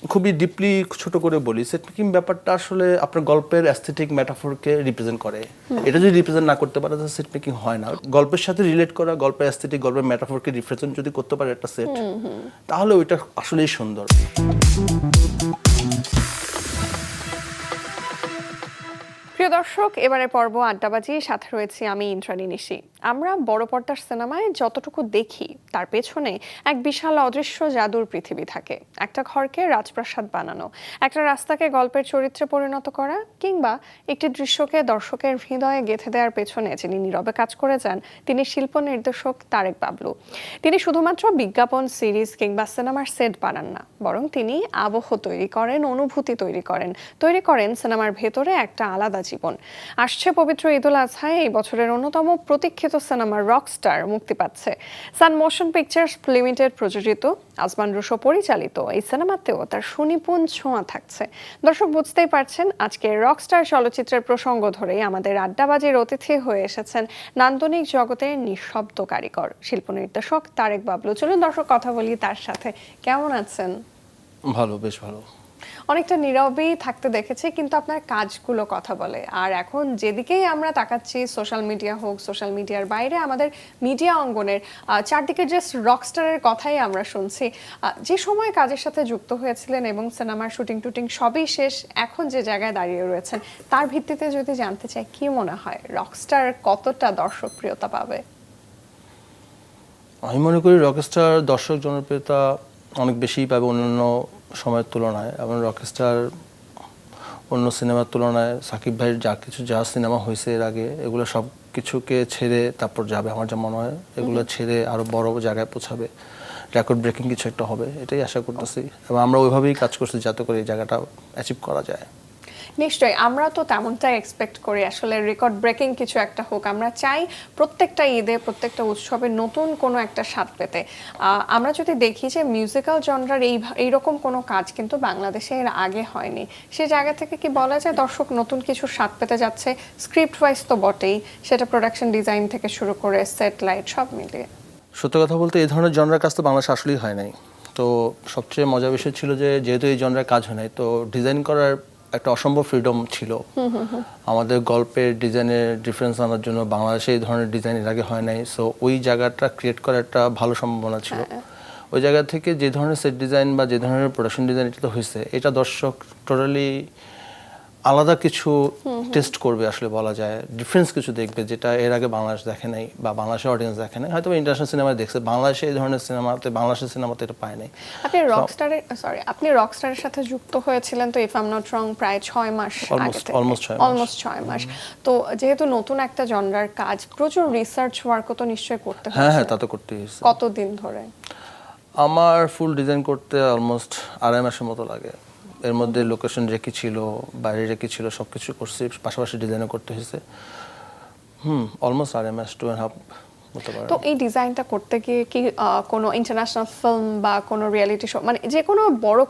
খুবই ডিপলি ছোট করে বলি, সেট মেকিং ব্যাপারটা আসলে আপনার গল্পের অ্যাস্থেটিক মেটাফরকে রিপ্রেজেন্ট করে। এটা যদি রিপ্রেজেন্ট না করতে পারে তাহলে সেট মেকিং হয় না। গল্পের সাথে রিলেট করা, গল্পের অ্যাস্থেটিক, গল্পের মেটাফরকে রিপ্রেজেন্ট যদি করতে পারে একটা সেট, তাহলে ওইটা আসলেই সুন্দর। প্রিয় দর্শক, এবারে পর্ব আড্ডাবাজি, সাথে রয়েছি আমি ইন্দ্রাণী নিশি। আমরা বড় পর্দার সিনেমায় যতটুকু দেখি তার পেছনে এক বিশাল অদৃশ্য জাদুর পৃথিবী থাকে। একটা ঘরকে রাজপ্রাসাদ বানানো, একটা রাস্তাকে গল্পের চরিত্রে পরিণত করা, কিংবা একটি দৃশ্যকে দর্শকের হৃদয়ে গেঁথে দেওয়ার পেছনে যিনি নীরবে কাজ করে যান তিনি শিল্প নির্দেশক তারেক বাবলু। তিনি শুধুমাত্র বিজ্ঞাপন, সিরিজ কিংবা সিনেমার সেট বানান না, বরং তিনি আবহ তৈরি করেন, অনুভূতি তৈরি করেন সিনেমার ভেতরে একটা আলাদা জীবন। আসছে পবিত্র ঈদুল আজহায় এই বছরের অন্যতম প্রতীক্ষিত সিনেমা রকস্টার মুক্তি পাচ্ছে। সান মোশন পিকচার্স লিমিটেড প্রযোজিত, আজমান রুশো পরিচালিত এই সিনেমাতেও তার সুনিপুণ ছোঁয়া থাকছে। দর্শক বুঝতেই পারছেন, আজকে রকস্টার চলচ্চিত্রের প্রসঙ্গ ধরেই আমাদের আড্ডাবাজির অতিথি হয়ে এসেছেন নান্দনিক জগতের নিঃশব্দ কারিগর, শিল্প নির্দেশক তারেক বাবলু। চলুন দর্শক কথা বলি তার সাথে। কেমন আছেন? ভালো, বেশ ভালো। অনেকটা নীরবেই থাকতে দেখেছি, কিন্তু আপনার কাজগুলো কথা বলে। আর এখন যেদিকেই আমরা তাকাচ্ছি, সোশ্যাল মিডিয়া হোক, সোশ্যাল মিডিয়ার বাইরে আমাদের মিডিয়া অঙ্গনের চারদিকে জাস্ট রকস্টারের কথাই আমরা শুনছি। যে সময় কাজের সাথে যুক্ত হয়েছিলেন এবং সিনেমার শুটিং টুটিং সবই শেষ, এখন যে জায়গায় দাঁড়িয়ে রয়েছেন তার ভিত্তিতে যদি জানতে চাই, কি মনে হয় রকস্টার কতটা দর্শকপ্রিয়তা পাবে? আমি মনে করি রকস্টার দর্শক জনপ্রিয়তা অনেক বেশিই পাবে অন্যান্য সময়ের তুলনায়। এবং রকস্টার অন্য সিনেমার তুলনায় সাকিব ভাইয়ের যা সিনেমা হয়েছে এর আগে, এগুলো সব কিছুকে ছেড়ে তারপর যাবে। আমার যা মনে হয় এগুলো ছেড়ে আরও বড় জায়গায় পৌঁছাবে, রেকর্ড ব্রেকিং কিছু একটা হবে, এটাই আশা করতেছি। এবং আমরা ওইভাবেই কাজ করছি যাতে করে এই জায়গাটা অ্যাচিভ করা যায়। নিশ্চয়ই, আমরা তো তেমনটাই এক্সপেক্ট করি, আসলে রেকর্ড ব্রেকিং কিছু একটা হোক। আমরা চাই প্রত্যেকটা ঈদে, প্রত্যেকটা উৎসবে নতুন কোনো একটা স্বাদ পেতে। আমরা যদি দেখি যে মিউজিক্যাল জনরার এইরকম কোনো কাজ কিন্তু বাংলাদেশে এর আগে হয়নি, সেই জায়গা থেকে কি বলা যায় দর্শক নতুন কিছু স্বাদ পেতে যাচ্ছে? স্ক্রিপ্ট ওয়াইজ তো বটেই, সেটা প্রোডাকশন ডিজাইন থেকে শুরু করে সেট লাইট সব মিলিয়ে। সত্য কথা বলতে এই ধরনের জনরার কাজ তো বাংলাদেশে আসলেই হয় নাই। তো সবচেয়ে মজার বিষয় ছিল যে যেহেতু এই জনরার কাজ হয় নাই, তো ডিজাইন করার একটা অসম্ভব ফ্রিডম ছিল আমাদের। গল্পের ডিজাইনের ডিফারেন্স আনার জন্য বাংলাদেশে এই ধরনের ডিজাইন এর আগে হয় নাই। সো ওই জায়গাটা ক্রিয়েট করার একটা ভালো সম্ভাবনা ছিল। ওই জায়গা থেকে যে ধরনের সেট ডিজাইন বা যে ধরনের প্রোডাকশন ডিজাইন এটা তো হয়েছে, এটা দর্শক টোটালি আলাদা কিছু টেস্ট করবে, আসলে বলা যায় ডিফারেন্স কিছু দেখবে, যেটা এর আগে বাংলাদেশ দেখে নাই বা বাংলাদেশের অডিয়েন্স দেখে নাই। হয়তো ইন্টারন্যাশনাল সিনেমায় দেখছে, বাংলাদেশে এই ধরনের সিনেমাতে, বাংলাদেশের সিনেমাতে এটা পায় নাই। আপনি রকস্টারের সাথে যুক্ত হয়েছিলেন তো, if I am not wrong, প্রায় 6 মাস আগে থেকে, অলমোস্ট 6 মাস। তো যেহেতু নতুন একটা জনরার কাজ, প্রচুর রিসার্চ ওয়ার্কও তো নিশ্চয়ই করতে হয়েছে। হ্যাঁ, তা তো করতেই হয়েছে। কতদিন ধরে? আমার ফুল ডিজাইন করতে অলমোস্ট 2.5 মাসের মতো লাগে। এর মধ্যে লোকেশন রেখে ছিল, বাইরে রেখে ছিল, সব কিছু করছি, পাশাপাশি ডিজাইনও করতে হয়েছে। অলমোস্ট 2.5 মাস, 2.5 হতে পারে। তো এই ডিজাইনটা করতে গিয়ে কি কোনো ইন্টারন্যাশনাল ফিল্ম বা কোনো রিয়েলিটি শো, মানে যে কোনো বড়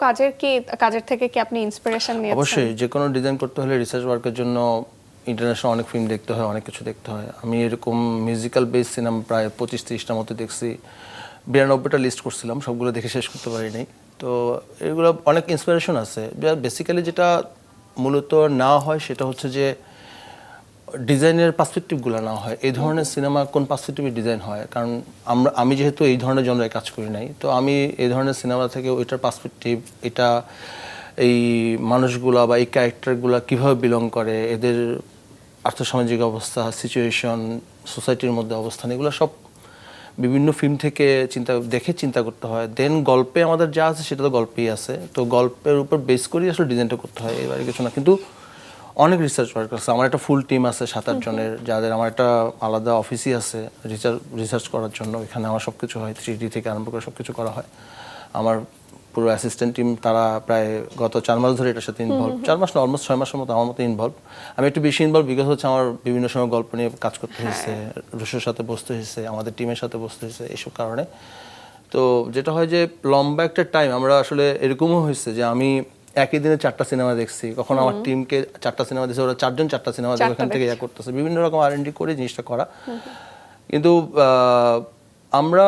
কাজের থেকে কি আপনি ইন্সপিরেশন নিয়েছেন? অবশ্যই, যে কোনো ডিজাইন করতে হলে রিসার্চ ওয়ার্কের জন্য ইন্টারন্যাশনাল অনেক ফিল্ম দেখতে হয়, অনেক কিছু দেখতে হয়। আমি এরকম মিউজিক্যাল বেস সিনেমা প্রায় 25-30টার মতো দেখছি। 92টা লিস্ট করছিলাম, সবগুলো দেখে শেষ করতে পারি নাই। তো এগুলো অনেক ইন্সপিরেশন আছে। বেসিক্যালি যেটা মূলত না হয় সেটা হচ্ছে যে ডিজাইনের পার্সপেক্টিভগুলো না হয়। এই ধরনের সিনেমা কোন পার্সপেক্টিভে ডিজাইন হয়, কারণ আমি যেহেতু এই ধরনের জনরায় কাজ করি নাই, তো আমি এই ধরনের সিনেমা থেকে ওইটার পার্সপেক্টিভ, এটা এই মানুষগুলা বা এই ক্যারেক্টারগুলো কীভাবে বিলং করে, এদের আর্থসামাজিক অবস্থা, সিচুয়েশন, সোসাইটির মধ্যে অবস্থান, এগুলো সব বিভিন্ন ফিল্ম থেকে চিন্তা করতে হয়। দেন গল্পে আমাদের যা আছে সেটা তো গল্পেই আছে, তো গল্পের উপর বেস করেই আসলে ডিজাইনটা করতে হয়, এবারে কিছু না। কিন্তু অনেক রিসার্চ ওয়ার্ক আছে, আমার একটা ফুল টিম আছে 7-8 জনের, যাদের আমার একটা আলাদা অফিসই আছে রিসার্চ করার জন্য। এখানে আমার সব কিছু হয়, 3D থেকে আরম্ভ করে সব কিছু করা হয়। আমার পুরো অ্যাসিস্ট্যান্ট টিম, তারা প্রায় গত 4 মাস ধরে এটার সাথে ইনভলভ। 4 মাস না, অলমোস্ট 6 মাসের মতো আমার মতো ইনভলভ। আমি একটু বেশি ইনভলভ বিকজ হচ্ছে আমার বিভিন্ন সময় গল্প নিয়ে কাজ করতে হয়েছে, রুশোর সাথে বসতে হয়েছে, আমাদের টিমের সাথে বসতে হয়েছে, এইসব কারণে। তো যেটা হয় যে লম্বা একটা টাইম আমরা আসলে এরকমও হয়েছে যে আমি একই দিনে 4টা সিনেমা দেখছি, কখনো আমার টিমকে 4টা সিনেমা দিয়েছে, ওরা 4জন 4টা সিনেমা দেখে ওখান থেকে করতেছে, বিভিন্ন রকম R&D করে জিনিসটা করা। কিন্তু আমরা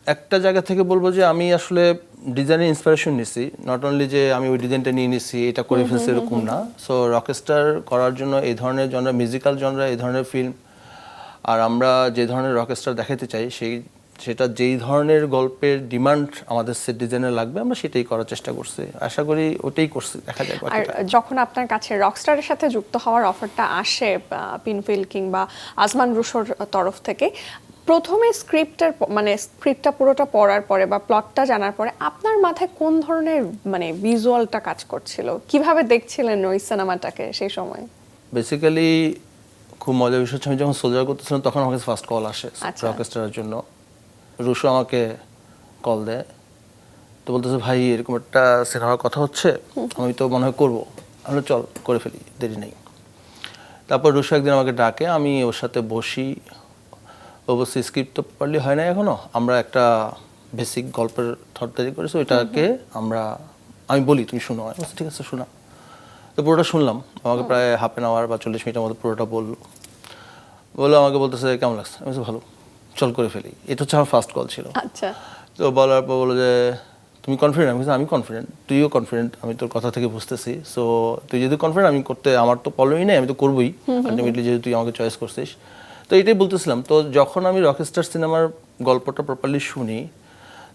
একটা জায়গা থেকে বলবো যে আমি আসলে ডিজাইনের ইন্সপিরেশন নিছি, নট অনলি যে আমি ওই ডিজাইনটা নিয়ে নিছি এটা করে ফেলছি এরকম না। সো রকস্টার করার জন্য এই ধরনের জনরা, মিউজিক্যাল জনরা, এই ধরনের ফিল্ম, আর আমরা যে ধরনের রকস্টার দেখাতে চাই সেটা যেই ধরনের গল্পের ডিমান্ড আমাদের সেট ডিজাইনে লাগবে আমরা সেটাই করার চেষ্টা করছি, আশা করি ওটাই করছি, দেখা যাক আর বাকিটা। যখন আপনার কাছে রকস্টারের সাথে যুক্ত হওয়ার অফারটা আসে পিনফিল কিংবা আজমান রুশোর তরফ থেকে, প্রথমে স্ক্রিপ্টটা পুরোটা পড়ার পরে বা প্লটটা জানার পরে আপনার মাথায় কোন ধরনের ভিজুয়ালটা কাজ করছিল, কিভাবে দেখছিলেন ওই সিনেমাটাকে সেই সময়? বেসিক্যালি খুব মজার বিষয় হচ্ছে, আমি যখন সোলজার করতেছিলাম তখন আমার কাছে ফার্স্ট কল আসে আচ্ছা। রকস্টারের জন্য। রুশো আমাকে কল দেয়, তো বলতেছে ভাই এরকম একটা সিনেমার কথা হচ্ছে, আমি তো মনে হয় করবো। আমরা চল করে ফেলি, দেরি নেই। তারপর রুশো একদিন আমাকে ডাকে, আমি ওর সাথে বসি। অবশ্যই স্ক্রিপ্ট তো পারলি হয় না এখনো, আমরা একটা বেসিক গল্পের থট তৈরি করেছি, ওইটাকে আমি বলি তুমি শুনো। আমি বলছি ঠিক আছে শোনা। তো পুরোটা শুনলাম, আমাকে প্রায় হাফ অ্যান আওয়ার বা 40 মিনিটের মতো পুরোটা বললো আমাকে বলতেছে কেমন লাগছে। আমি বলছি ভালো, চল করে ফেলি। এটা হচ্ছে আমার ফার্স্ট কল ছিল। আচ্ছা। তো বলার পর বললো যে তুমি কনফিডেন্ট? আমি বলছি আমি কনফিডেন্ট, তুইও কনফিডেন্ট, আমি তোর কথা থেকে বুঝতেছি। সো তুই যদি কনফিডেন্ট, আমি করতে, আমার তো প্রবলেমই নেই, আমি তো করবোই আলটিমেটলি, যেহেতু তুই আমাকে চয়েস করছিস। তো এটাই বলতেছিলাম। তো যখন আমি রকস্টার সিনেমার গল্পটা প্রপারলি শুনি,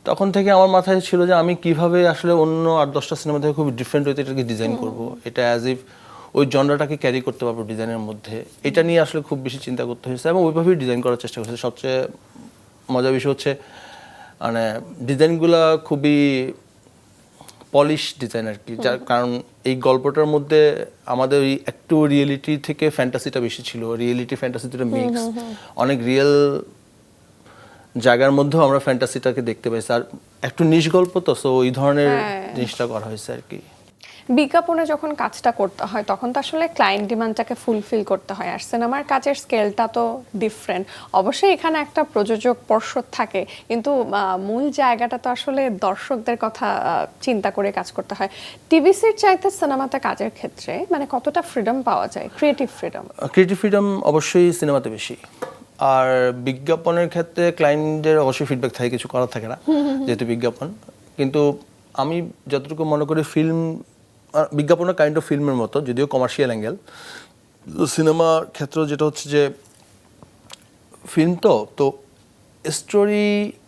তখন থেকে আমার মাথায় ছিল যে আমি কিভাবে আসলে অন্য 8-10টা সিনেমা থেকে খুব ডিফারেন্ট হইতে এটাকে ডিজাইন করব, এটা অ্যাজ ইফ ওই জনরাটাকে ক্যারি করতে পারবো ডিজাইনের মধ্যে। এটা নিয়ে আসলে খুব বেশি চিন্তা করতে হয়েছে এবং ওইভাবেই ডিজাইন করার চেষ্টা করছি। সবচেয়ে মজার বিষয় হচ্ছে মানে ডিজাইনগুলো খুবই পলিশ ডিজাইন আর কি, যার কারণ এই গল্পটার মধ্যে আমাদের ওই একটু রিয়েলিটি থেকে ফ্যান্টাসিটা বেশি ছিল, রিয়েলিটি ফ্যান্টাসি দুটো মিক্স, অনেক রিয়েল জায়গার মধ্যেও আমরা ফ্যান্টাসিটাকে দেখতে পাইছি। আর একটু নিশ গল্প তো, সো ওই ধরনের জিনিসটা করা হয়েছে আর কি। বিজ্ঞাপনে যখন কাজটা করতে হয় তখন তো আসলে ক্লায়েন্ট ডিমান্ডটাকে ফুলফিল করতে হয়, আর সিনেমার কাজের স্কেলটা তো ডিফারেন্ট। অবশ্যই এখানে একটা প্রযোজক পর্ষদ থাকে, কিন্তু মূল জায়গাটা তো আসলে দর্শকদের কথা চিন্তা করে কাজ করতে হয়। টিভিসির চাইতে সিনেমাতে কাজের ক্ষেত্রে কতটা ফ্রিডম পাওয়া যায়, ক্রিয়েটিভ ফ্রিডম? ক্রিয়েটিভ ফ্রিডম অবশ্যই সিনেমাতে বেশি, আর বিজ্ঞাপনের ক্ষেত্রে ক্লায়েন্টদের অবশ্যই ফিডব্যাক থাকে, কিছু করার থাকে না যেহেতু বিজ্ঞাপন। কিন্তু আমি যতটুকু মনে করি বিজ্ঞাপনের কাইন্ড অফ ফিল্মের মতো, যদিও কমার্শিয়াল অ্যাঙ্গেল। সিনেমার ক্ষেত্র যেটা হচ্ছে যে ফিল্ম তো স্টোরিকে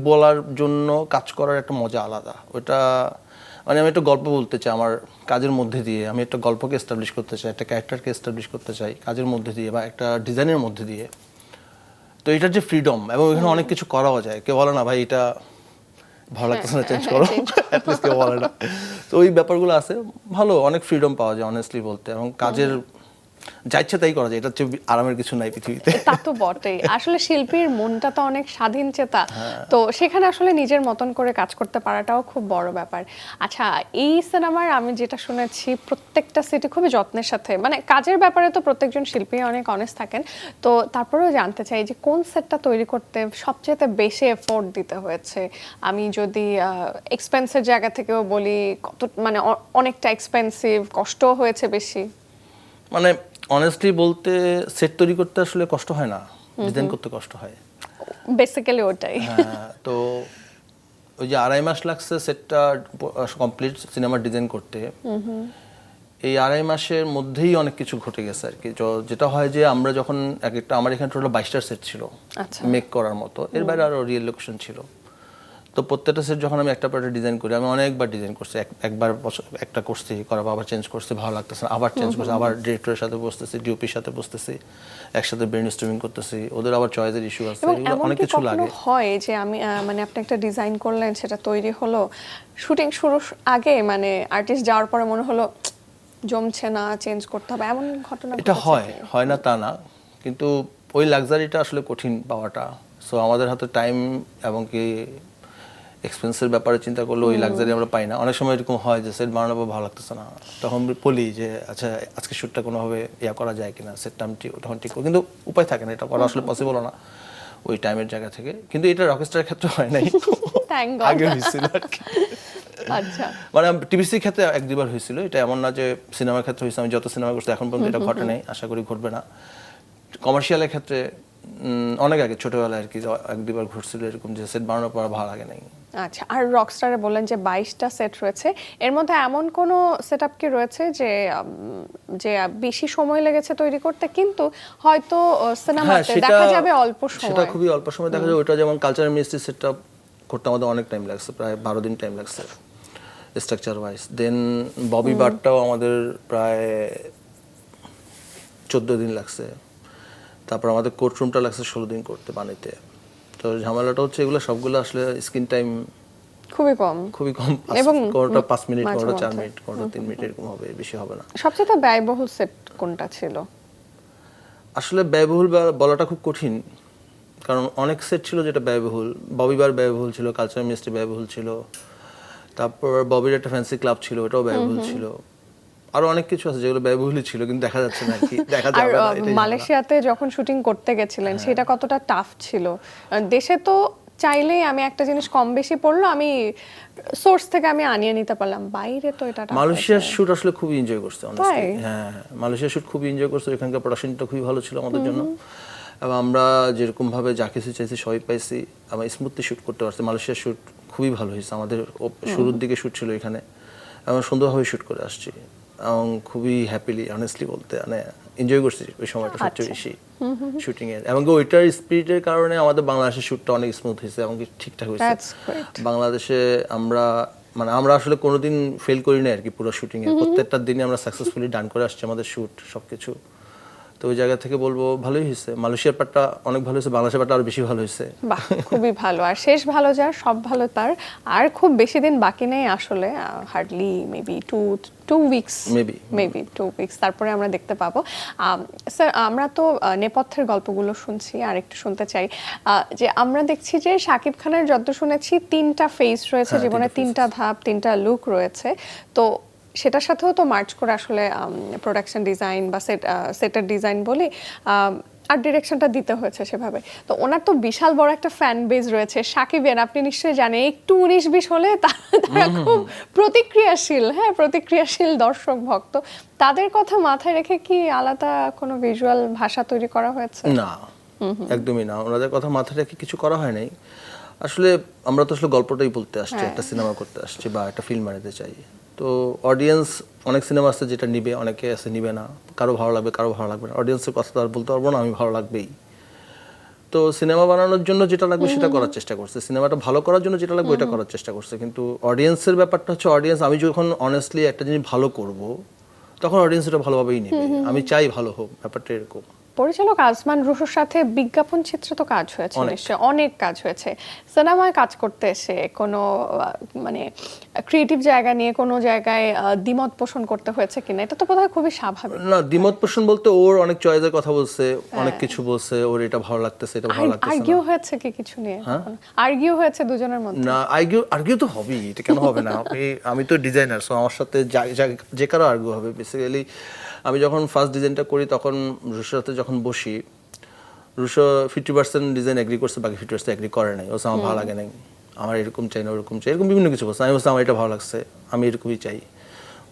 বলার জন্য কাজ করার একটা মজা আলাদা। ওটা আমি একটা গল্প বলতে চাই আমার কাজের মধ্যে দিয়ে, আমি একটা গল্পকে এস্টাবলিশ করতে চাই, একটা ক্যারেক্টারকে এস্টাবলিশ করতে চাই কাজের মধ্যে দিয়ে বা একটা ডিজাইনের মধ্যে দিয়ে। তো এটার যে ফ্রিডম, এবং এখানে অনেক কিছু করাও যায়। কেউ বলে না ভাই এটা ভালো লাগতেছে না, চেঞ্জ করো, অ্যাটলিস্ট কেউ বলে না। তো ওই ব্যাপারগুলো আছে, ভালো, অনেক ফ্রিডম পাওয়া যায় অনেস্টলি বলতে, এবং কাজের যা ইচ্ছা তাই করা যায়। এটা হচ্ছে আরামের কিছু নাই পৃথিবীতে। তা তো বটেই, আসলে শিল্পীর মনটা তো অনেক স্বাধীন চেতা, তো সেখানে আসলে নিজের মতন করে কাজ করতে পারাটাও খুব বড় ব্যাপার। আচ্ছা, এই সিনেমার আমি যেটা শুনেছি প্রত্যেকটা সিটি খুবই যত্নের সাথে, কাজের ব্যাপারে তো প্রত্যেকজন শিল্পী অনেক অনেস্ট থাকেন, তো তারপরেও জানতে চাই যে কোন সেটটা তৈরি করতে সবচেয়ে বেশি এফোর্ট দিতে হয়েছে? আমি যদি এক্সপেন্সের জায়গা থেকেও বলি, কত অনেকটা এক্সপেন্সিভ, কষ্টও হয়েছে বেশি? অনেস্টলি বলতে সেট তৈরি করতে আসলে কষ্ট হয় না, ডিজাইন করতে কষ্ট হয় বেসিক্যালি ওটাই। তো ওই যে 2.5 মাস লাগছে সেটটা কমপ্লিট সিনেমার ডিজাইন করতে। এই 2.5 মাসের মধ্যেই অনেক কিছু ঘটে গেছে আর কি। যেটা হয় যে আমরা যখন আমার এখানে টোটাল 22টা সেট ছিল মেক করার মতো, এর বাইরে আরো রিয়েল লোকেশন ছিল। তো প্রত্যেকটা সেট যখন আমি একটা পার্টে ডিজাইন করি, আমি অনেকবার ডিজাইন করছি, একবার একটা করছি, করার আবার চেঞ্জ করছি, ভালো লাগতেছে না, আবার চেঞ্জ করছি, আবার ডিরেক্টরের সাথে বসতেছি, ডিওপির সাথে বসতেছি, একসাথে ব্রেন স্টর্মিং করতেছি, ওদের আবার চয়েসের ইস্যু আছে, অনেক কিছু লাগে। হয় যে আমি আপনি একটা ডিজাইন করলেন, সেটা তৈরি হলো, শুটিং শুরুর আগে আর্টিস্ট যাওয়ার পরে মনে হলো জমছে না, চেঞ্জ করতে হবে, এমন ঘটনা? এটা হয় না তা না, কিন্তু ওই লাক্সারিটা আসলে কঠিন পাওয়াটা। সো আমাদের হাতে টাইম এবং কি এক্সপেন্সের ব্যাপারে চিন্তা করলে ওই লাক্সারি আমরা পাই না। অনেক সময় এরকম হয় যে সেট বানানো ভালো লাগতেছে না, তখন বলি যে আচ্ছা আজকে শ্যুটটা কোনোভাবে করা যায় কিনা, সেটটা আমি তখন ঠিক করি, কিন্তু উপায় থাকে না, এটা করা আসলে পসিবল না ওই টাইমের জায়গা থেকে। কিন্তু এটা রকস্টারের ক্ষেত্রে হয় নাই, আগে হয়েছিল আর কি। আচ্ছা, টিভিসির ক্ষেত্রে 1-2 বার হয়েছিল, এটা এমন না যে সিনেমার ক্ষেত্রে হয়েছে। আমি যত সিনেমা করছি এখন পর্যন্ত এটা ঘটে নাই, আশা করি ঘটবে না। কমার্শিয়ালের ক্ষেত্রে অনেক আগে ছোটবেলায় আর কি এক দুবার ঘুরছিল এরকম, যে সেট বানানোর পর ভালো লাগে নাই। আচ্ছা, আর রকস্টারে বললেন যে 22টা সেট রয়েছে, এর মধ্যে এমন কোনো সেটআপ কি রয়েছে যে যে বেশি সময় লেগেছে তৈরি করতে, কিন্তু হয়তো সিনেমাতে দেখা যাবে অল্প সেটা সময়? খুবই অল্প সময় দেখা যায়। ওইটা যেমন কালচারাল মিনিস্ট্রি সেটটা করতে আমাদের অনেক টাইম লাগছে, প্রায় 12 দিন টাইম লাগছে স্ট্রাকচার ওয়াইজ। দেন ববি বারটাও আমাদের প্রায় 14 দিন লাগছে। তারপর আমাদের কোর্টরুমটা লাগছে 16 দিন করতে বানাইতে। তো ঝামেলাটা হচ্ছে এগুলো সবগুলো আসলে স্ক্রিন টাইম খুবই কম। খুবই কম, এবং কোনোটা 5 মিনিট, মাঝে কোনোটা 4 মধ্যে। মিনিট, কোনোটা 3 মিনিট, এরকম হবে, বেশি হবে না। সবচেয়ে ব্যয়বহুল সেট কোনটা ছিল? আসলে ব্যয়বহুল বলাটা খুব কঠিন, কারণ অনেক সেট ছিল যেটা ব্যয়বহুল। ববিবার ব্যয়বহুল ছিল, কালচারাল মিনিস্ট্রি ব্যয়বহুল ছিল, তারপর ববির একটা ফ্যান্সি ক্লাব ছিল, ওটাও ব্যয়বহুল ছিল। আরো অনেক কিছু আছে যেগুলো ব্যয়বহুলই ছিল, কিন্তু দেখা যাচ্ছে না আর কি, দেখা আর যাবে না, এটাই ঝামেলা। মালয়েশিয়াতে যখন শুটিং করতে গেছিলেন সেটা কতটা টাফ ছিল? দেশে তো চাইলেই আমি একটা জিনিস কম বেশি পড়লো আমি সোর্স থেকে আমি আনিয়ে নিতে পারলাম, বাইরে তো এটা tough মালয়েশিয়ার হয়েছে। শুট আসলে খুবই এনজয় করছে অনেস্টলি। তাই? হ্যাঁ, মালয়েশিয়ার শুট খুবই এনজয় করছে, এখানকার প্রোডাকশনটা খুবই ভালো ছিল আমাদের জন্য। এবং আমরা যেরকম ভাবে যা কিছু চাইছি সবই পাইছি, আমরা স্মুথলি শুট করতে পারছি। মালয়েশিয়ার শুট খুবই ভালো হয়েছে আমাদের। শুরুর দিকে শুট ছিল এখানে, এবং সুন্দরভাবে শুট করে আসছি, এবং খুবই হ্যাপিলি অনেস্টলি বলতে মানে এনজয় করছি ওই সময়টা সবচেয়ে বেশি শুটিং এর। এবং ওইটার স্পিরিটের কারণে আমাদের বাংলাদেশের শুটটা অনেক স্মুথ হয়েছে এবং ঠিকঠাক হয়েছে। That's great. বাংলাদেশে আমরা আসলে কোনোদিন ফেল করি না আর কি, পুরো শুটিং এর প্রত্যেকটা দিনে আমরা সাকসেসফুলি ডান করে আসছি আমাদের শুট সবকিছু। তো ওই জায়গা থেকে বলবো ভালোই হয়েছে। মালয়েশিয়ার পার্টটা অনেক ভালো হয়েছে, বাংলাদেশের পার্টটা আরো বেশি ভালো হয়েছে। বাহ, খুবই ভালো। আর শেষ ভালো যার সব ভালো তার, আর খুব বেশি দিন বাকি নেই আসলে, hardly maybe two weeks, maybe 2 weeks, তারপরে আমরা দেখতে পাবো। স্যার, আমরা তো নেপথ্যের গল্পগুলো শুনছি, আর একটু শুনতে চাই যে আমরা দেখছি যে শাকিব খানের যত শুনেছি 3টা ফেজ রয়েছে জীবনে, 3টা ধাপ, 3টা লুক রয়েছে। তো সেটার সাথেও তো মার্চ করে আসলে প্রোডাকশন ডিজাইন বা সেটের ডিজাইন বলি, আর ডিরেকশনটা দিতে হয়েছে সেভাবে। তো ওনার তো বিশাল বড় একটা ফ্যান বেজ রয়েছে সাকিবের, আপনি নিশ্চয়ই জানেন। একটু 19-20 হলে তারা খুব প্রতিক্রিয়াশীল, হ্যাঁ, প্রতিক্রিয়াশীল দর্শক ভক্ত। তাদের কথা মাথায় রেখে কি আলাদা কোনো ভিজুয়াল ভাষা তৈরি করা হয়েছে? না, একদমই না, ওনাদের কথা মাথায় রেখে কিছু করা হয় নাই। আসলে আমরা তো আসলে গল্পটাই বলতে আসছি, একটা সিনেমা করতে আসছি বা একটা ফিল্ম বানাতে চাই। তো অডিয়েন্স, অনেক সিনেমা আছে যেটা নিবে, অনেকে আছে নিবে না, কারো ভালো লাগবে, কারো ভালো লাগবে না। অডিয়েন্সের কথা তো আর বলতে পারবো না আমি ভালো লাগবেই। তো সিনেমা বানানোর জন্য যেটা লাগবে সেটা করার চেষ্টা করছে, সিনেমাটা ভালো করার জন্য যেটা লাগবে ওটা করার চেষ্টা করছে। কিন্তু অডিয়েন্সের ব্যাপারটা হচ্ছে, অডিয়েন্স, আমি যখন অনেস্টলি একটা জিনিস ভালো করব তখন অডিয়েন্স এটা ভালোভাবেই নেবে। আমি চাই ভালো হোক, ব্যাপারটা এরকম। পরিচালক আজমান রুশুর সাথে বিজ্ঞাপন চিত্রে তো কাজ হয়েছে, নিশ্চয়ই অনেক কাজ হয়েছে। সিনেমায় কাজ করতে এসে কোনো মানে ক্রিয়েটিভ জায়গা নিয়ে কোনো জায়গায় দ্বিমত পোষণ করতে হয়েছে কিনা? এটা তো বোধহয় খুবই স্বাভাবিক। না, দ্বিমত পোষণ বলতে ওর অনেক চয়েসের কথা বলছে, অনেক কিছু বলছে, ওর এটা ভালো লাগতেছে, এটা ভালো লাগতেছে না। আর্গিউ হয়েছে কি কিছু নিয়ে? আর্গিউ হয়েছে দুজনের মধ্যে? না, আর্গিউ তো হবেই, এটা কেন হবে না? আমি তো ডিজাইনার, সো আমার সাথে যে কারো আর্গিউ হবে। বেসিক্যালি আমি যখন ফার্স্ট ডিজাইনটা করি তখন রুশোর সাথে যখন বসি, রুশো 50% ডিজাইন এগ্রি করছে, বাকি 50% এগ্রি করে নাই। ও আমার ভালো লাগে নাই, আমার এরকম চাই না, ওরকম চাই, এরকম বিভিন্ন কিছু বলছে। আমি বলছি আমার এটা ভালো লাগছে, আমি এরকমই চাই।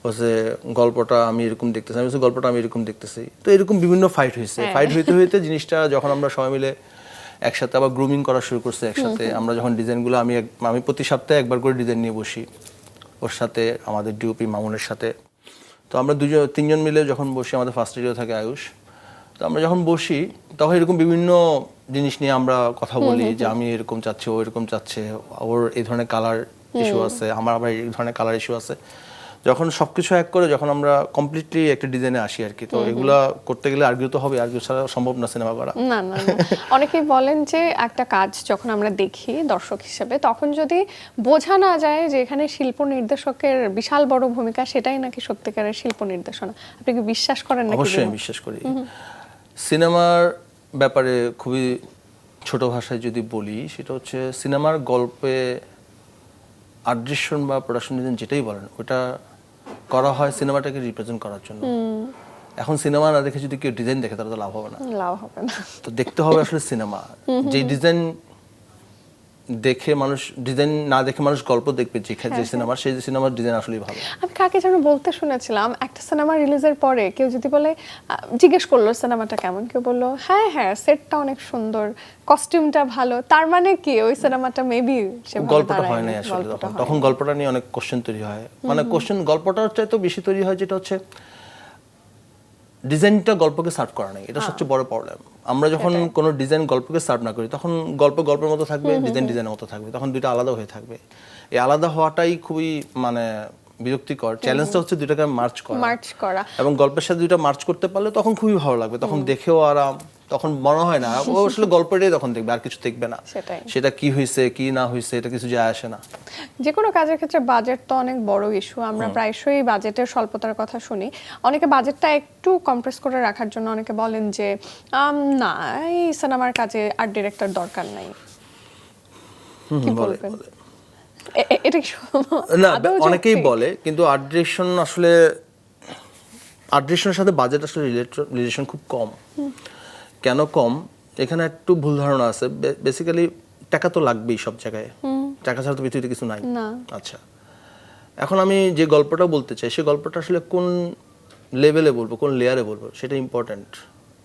বলছে গল্পটা আমি এরকম দেখতেছি, আমি বলছি গল্পটা আমি এরকম দেখতেছি। তো এরকম বিভিন্ন ফাইট হয়েছে। ফাইট হইতে হইতে জিনিসটা যখন আমরা সবাই মিলে একসাথে আবার গ্রুমিং করা শুরু করছে একসাথে, আমরা যখন ডিজাইনগুলো আমি প্রতি সপ্তাহে একবার করে ডিজাইন নিয়ে বসি ওর সাথে, আমাদের ডিওপি মামুনের সাথে। তো আমরা তিনজন মিলে যখন বসি, আমাদের ফার্স্ট স্টুডিও থাকে আয়ুষ, তো আমরা যখন বসি তখন এরকম বিভিন্ন জিনিস নিয়ে আমরা কথা বলি, যে আমি এরকম চাচ্ছি, ও এরকম চাচ্ছে, ওর এই ধরনের কালার ইস্যু আছে, আমার আবার এই ধরনের কালার ইস্যু আছে। যখন সবকিছু এক করে যখন আমরা কমপ্লিটলি একটা ডিজাইনে আসি আর কি, তো এগুলা করতে গেলে আর্গিউ তো হবে, আর্গিউ ছাড়া সম্ভব না সিনেমা করা। না না না। অনেকেই বলেন যে একটা কাজ যখন আমরা দেখি দর্শক হিসেবে, তখন যদি বোঝা না যায় যে এখানে শিল্প নির্দেশকের বিশাল বড় ভূমিকা, সেটাই নাকি সত্যিকারের শিল্প নির্দেশনা। আপনি কি বিশ্বাস করেন নাকি? অবশ্যই আমি বিশ্বাস করি। সিনেমার ব্যাপারে খুবই ছোট ভাষায় যদি বলি, সেটা হচ্ছে সিনেমার গল্পে আর্ট ডিরেকশন বা প্রোডাকশন ডিজাইন যেটাই বলেন, ওটা করা হয় সিনেমাটাকে রিপ্রেজেন্ট করার জন্য। এখন সিনেমা না দেখে যদি কেউ ডিজাইন দেখে তাহলে তো লাভ হবে না। লাভ হবে না। তো দেখতে হবে আসলে সিনেমা, যে ডিজাইন দেখে মানুষ ডিজাইন না দেখে মানুষ গল্প দেখবে যে সিনেমা, সেই সিনেমার ডিজাইন আসলেই ভালো। আমি কাকে যেন বলতে শুনেছিলাম, একটা সিনেমা রিলিজের পরে কেউ যদি বলে, জিজ্ঞেস করলো সিনেমাটা কেমন, কেউ বললো হ্যাঁ হ্যাঁ সেটটা অনেক সুন্দর, কস্টিউমটা ভালো, তার মানে কি ওই সিনেমাটা মেবি গল্পটা হয় না আসলে, তখন গল্পটা নিয়ে অনেক কোশ্চেন তৈরি হয়। মানে কোশ্চেন গল্পটার চাইতে বেশি তৈরি হয় যেটা হচ্ছে ডিজাইনটা গল্পকে সার্ভ করা নাই, এটা সবচেয়ে বড় প্রবলেম। আমরা যখন কোনো ডিজাইন গল্পকে সার্ভ না করি তখন গল্প গল্পের মতো থাকবে, ডিজাইন ডিজাইনের মতো থাকবে, তখন দুইটা আলাদা হয়ে থাকবে। এই আলাদা হওয়াটাই খুবই মানে বিরক্তিকর। চ্যালেঞ্জটা হচ্ছে দুইটাকে মার্চ করা এবং গল্পের সাথে দুইটা মার্চ করতে পারলে তখন খুবই ভালো লাগবে, তখন দেখেও আরাম, তখন মনে হয় না ও আসলে গল্পটাই তখন দেখবে, আর কিছু দেখবে না। সেটা কি হয়েছে কি না হয়েছে এটা কিছু যায় আসে না। যে কোনো কাজের ক্ষেত্রে বাজেট তো অনেক বড় ইস্যু। আমরা প্রায়শই বাজেটের স্বল্পতার কথা শুনি। অনেকে বাজেটটা একটু কম্প্রেস করে রাখার জন্য অনেকে বলেন যে না এই সিনেমার কাজে আর্ট ডিরেক্টর দরকার নাই। কি বলবেন? এটা কি না, অনেকেই বলে, কিন্তু আর্ট ডিরেকশনের সাথে বাজেট আসলে রিলেশন খুব কম। কেন কম? এখানে একটু ভুল ধারণা আছে। বেসিক্যালি টাকা তো লাগবেই সব জায়গায়, টাকা ছাড়া তো পৃথিবীতে কিছু নাই। আচ্ছা, এখন আমি যে গল্পটা বলতে চাই সেই গল্পটা আসলে কোন লেভেলে বলবো, কোন লেয়ারে বলবো, সেটা ইম্পর্ট্যান্ট।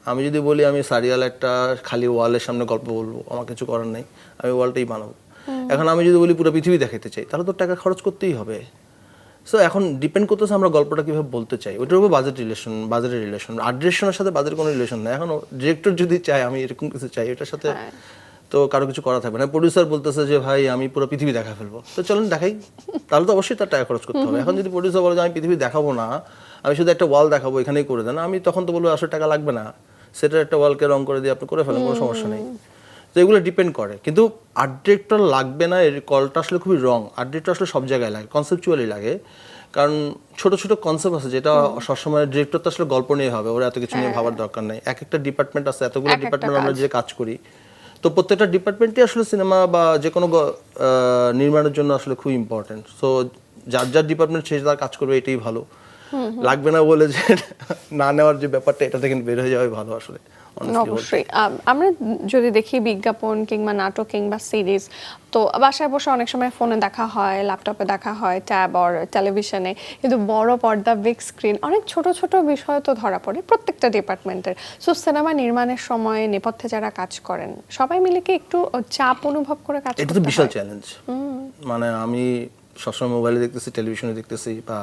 আমি যদি বলি আমি সারিয়াল একটা খালি ওয়ালের সামনে গল্প বলবো, আমার কিছু করার নেই, আমি ওয়ালটাই বানাবো। এখন আমি যদি বলি পুরো পৃথিবী দেখাতে চাই, তাহলে তো টাকা খরচ করতেই হবে। সো এখন ডিপেন্ড করতেছে আমরা গল্পটা কিভাবে বলতে চাই, ওইটার উপর বাজেটের রিলেশন। আর্ট ডিরেকশনের সাথে বাজেটের কোনো রিলেশন নেই। এখন ডিরেক্টর যদি চায় আমি এরকম কিছু চাই, এটার সাথে তো কারো কিছু করা থাকবে না। প্রডিউসার বলতেছে যে ভাই আমি পুরো পৃথিবী দেখা ফেলবো, তো চলেন দেখাই, তাহলে তো অবশ্যই তার টাকা খরচ করতে হবে। এখন যদি প্রডিউসার বলে যে আমি পৃথিবী দেখাবো না, আমি শুধু একটা ওয়াল দেখাবো, এখানেই করে দেন, আমি তখন তো বলবো আসলে টাকা লাগবে না, সেটার একটা ওয়ালকে রং করে দিয়ে আপনি করে ফেলেন, কোনো সমস্যা নেই। তো এগুলো ডিপেন্ড করে। কিন্তু আর্ট ডিরেক্টর লাগবে না এর কলটা আসলে খুবই রং। আর্ট ডিরেক্টর আসলে সব জায়গায় লাগে, কনসেপচুয়ালি লাগে। কারণ ছোট ছোট কনসেপ্ট আছে যেটা সবসময় ডিরেক্টর তো আসলে গল্প নিয়ে হবে, ওরা এত কিছু নিয়ে ভাবার দরকার নেই। এক একটা ডিপার্টমেন্ট আছে, এতগুলো ডিপার্টমেন্ট আমরা যে কাজ করি, তো প্রত্যেকটা ডিপার্টমেন্টই আসলে সিনেমা বা যে কোনো নির্মাণের জন্য আসলে খুব ইম্পর্টেন্ট। সো যার যার ডিপার্টমেন্ট সে তার কাজ করবে, এটাই ভালো। লাগবে না বলে যে না নেওয়ার যে ব্যাপারটা, এটা থেকে বের হয়ে যাওয়াই ভালো আসলে। অবশ্যই আমরা যদি দেখি বিজ্ঞাপন কিংবা নাটক কিংবা সিরিজ, তো বাসায় বসে অনেক সময় ফোনে দেখা হয়, ল্যাপটপে দেখা হয়, ট্যাব আর টেলিভিশনে, কিন্তু বড় পর্দা বিগ স্ক্রিন অনেক ছোট ছোট বিষয় তো ধরা পড়ে প্রত্যেকটা ডিপার্টমেন্টের। সো সিনেমা নির্মাণের সময় নেপথ্যে যারা কাজ করেন সবাই মিলে কি একটু চাপ অনুভব করে কাজ করতে হয়? এটা তো বিশাল চ্যালেঞ্জ। মানে আমি সবসময় মোবাইলে দেখতেছি, টেলিভিশনে দেখতেছি, বা